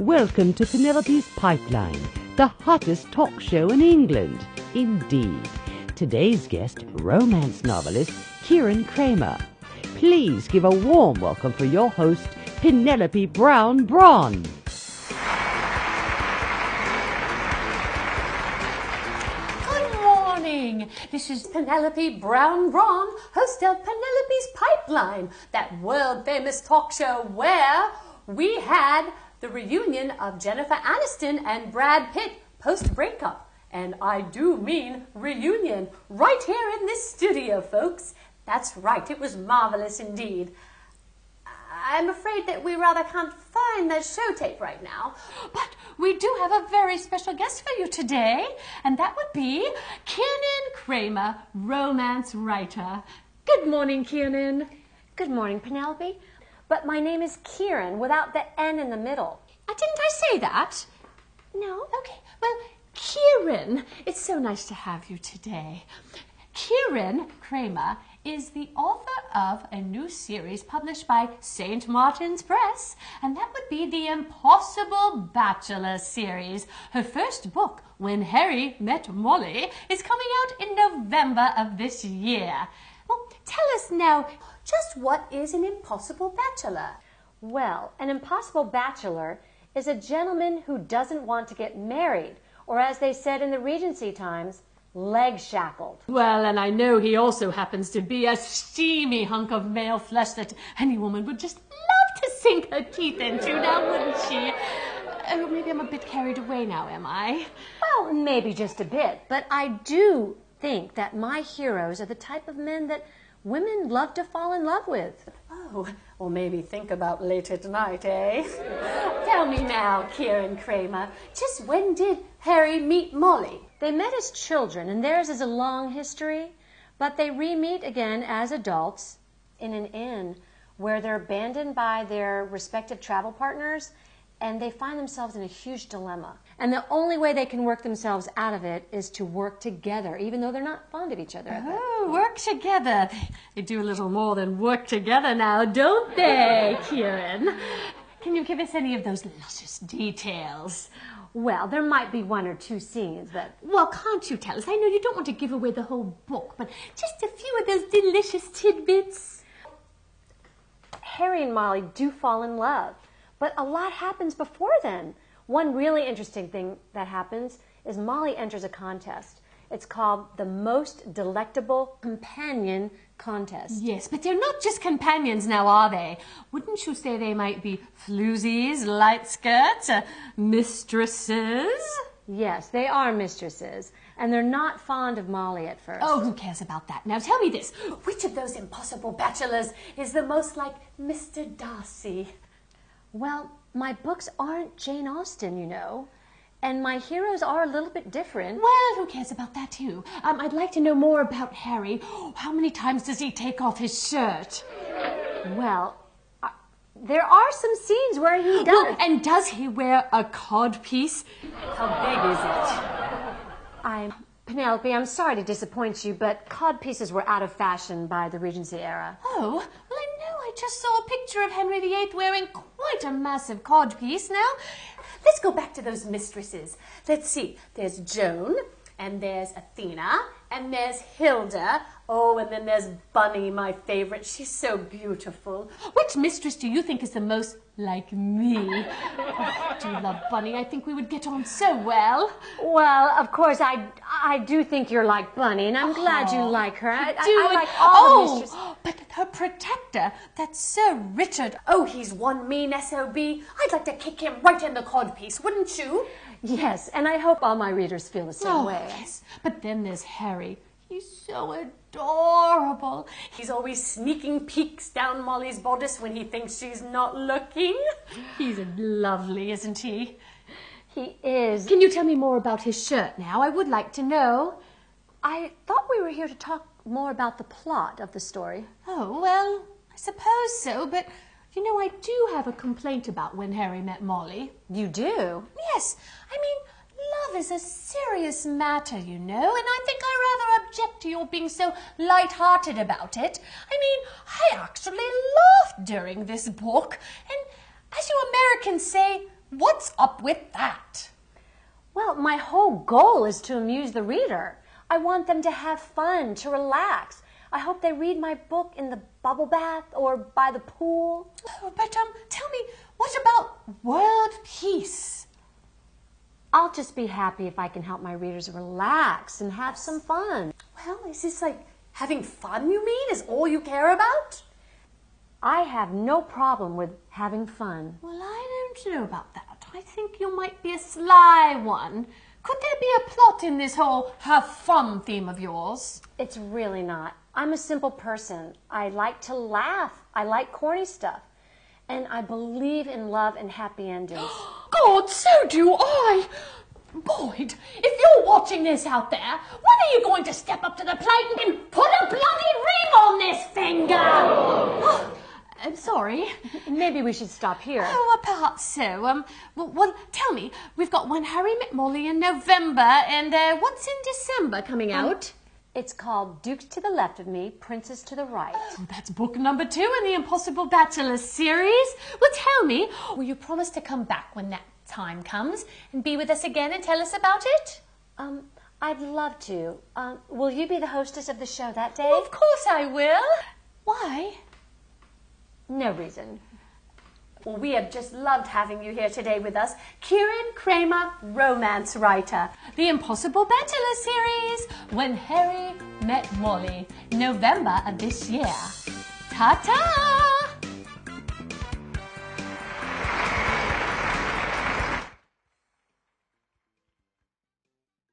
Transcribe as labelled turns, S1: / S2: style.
S1: Welcome to Penelope's Pipeline, the hottest talk show in England. Indeed. Today's guest, romance novelist Kieran Kramer. Please give a warm welcome for your host, Penelope Brown-Braun.
S2: Good morning. This is Penelope Brown-Braun, host of Penelope's Pipeline, that world-famous talk show where we had the reunion of Jennifer Aniston and Brad Pitt post-breakup. And I do mean reunion, right here in this studio, folks. That's right, it was marvelous indeed. I'm afraid that we rather can't find the show tape right now, but we do have a very special guest for you today, and that would be Kieran Kramer, romance writer. Good morning, Kieran.
S3: Good morning, Penelope. But my name is Kieran, without the N in the middle.
S2: Didn't I say that?
S3: No.
S2: Okay, well, Kieran, it's so nice to have you today. Kieran Kramer is the author of a new series published by St. Martin's Press, and that would be the Impossible Bachelors series. Her first book, When Harry Met Molly, is coming out in November of this year. Well, tell us now, just what is an impossible bachelor?
S3: Well, an impossible bachelor is a gentleman who doesn't want to get married, or as they said in the Regency times, leg shackled.
S2: Well, and I know he also happens to be a steamy hunk of male flesh that any woman would just love to sink her teeth into, now wouldn't she? Oh, maybe I'm a bit carried away now, am I?
S3: Well, maybe just a bit, but I do think that my heroes are the type of men that women love to fall in love with.
S2: Oh, or maybe think about later tonight, eh? Tell me now, Kieran Kramer, just when did Harry meet Molly?
S3: They met as children, and theirs is a long history, but they re-meet again as adults in an inn where they're abandoned by their respective travel partners, and they find themselves in a huge dilemma. And the only way they can work themselves out of it is to work together, even though they're not fond of each other.
S2: Oh, work together. They do a little more than work together now, don't they, Kieran? Can you give us any of those luscious details?
S3: Well, there might be one or two scenes, but...
S2: Well, can't you tell us? I know you don't want to give away the whole book, but just a few of those delicious tidbits.
S3: Harry and Molly do fall in love, but a lot happens before then. One really interesting thing that happens is Molly enters a contest. It's called the Most Delectable Companion Contest.
S2: Yes, but they're not just companions now, are they? Wouldn't you say they might be floozies, light skirts, mistresses?
S3: Yes, they are mistresses, and they're not fond of Molly at first.
S2: Oh, who cares about that? Now tell me this. Which of those impossible bachelors is the most like Mr. Darcy?
S3: Well, my books aren't Jane Austen, you know. And my heroes are a little bit different.
S2: Well, who cares about that too? I'd like to know more about Harry. How many times does he take off his shirt?
S3: Well, there are some scenes where he does.
S2: Well, and does he wear a codpiece? How big is it?
S3: Penelope, I'm sorry to disappoint you, but codpieces were out of fashion by the Regency era.
S2: Oh, well, I know. I just saw a picture of Henry VIII wearing quite a massive codpiece. Now, let's go back to those mistresses. Let's see. There's Joan, and there's Athena, and there's Hilda. Oh, and then there's Bunny, my favorite. She's so beautiful. Which mistress do you think is the most like me? Oh, I do love Bunny. I think we would get on so well.
S3: Well, of course, I do think you're like Bunny, and I'm glad you like her. I like all the mistresses.
S2: But her protector, that's Sir Richard. Oh, he's one mean SOB. I'd like to kick him right in the codpiece, wouldn't you?
S3: Yes, and I hope all my readers feel the same way.
S2: Yes, but then there's Harry. He's so adorable. He's always sneaking peeks down Molly's bodice when he thinks she's not looking. He's lovely, isn't he?
S3: He is.
S2: Can you tell me more about his shirt now? I would like to know.
S3: I thought we were here to talk more about the plot of the story.
S2: Oh, well, I suppose so, but you know, I do have a complaint about When Harry Met Molly.
S3: You do?
S2: Yes. I mean, love is a serious matter, you know, and I think I rather object to your being so light-hearted about it. I mean, I actually laughed during this book, and as you Americans say, What's up with that?
S3: Well, my whole goal is to amuse the reader. I want them to have fun, to relax. I hope they read my book in the bubble bath or by the pool.
S2: Oh, but tell me, what about world peace?
S3: I'll just be happy if I can help my readers relax and have some fun.
S2: Well, is this like having fun, you mean, is all you care about?
S3: I have no problem with having fun.
S2: Well, I don't know about that. I think you might be a sly one. Could there be a plot in this whole have fun theme of yours?
S3: It's really not. I'm a simple person. I like to laugh. I like corny stuff. And I believe in love and happy endings.
S2: God, so do I. Boyd, if you're watching this out there, when are you going to step up to the plate and put a bloody ring on this finger? I'm sorry.
S3: Maybe we should stop here.
S2: Oh, perhaps so. Well, tell me, we've got one Harry met Molly in November, and what's in December coming out?
S3: It's called Dukes to the Left of Me, Princess to the Right.
S2: Oh, that's book number 2 in the Impossible Bachelors series. Well, tell me, will you promise to come back when that time comes and be with us again and tell us about it?
S3: I'd love to. Will you be the hostess of the show that day?
S2: Well, of course I will. Why?
S3: No reason.
S2: Well, we have just loved having you here today with us. Kieran Kramer, romance writer. The Impossible Bachelor series, When Harry Met Molly, November of this year. Ta-ta!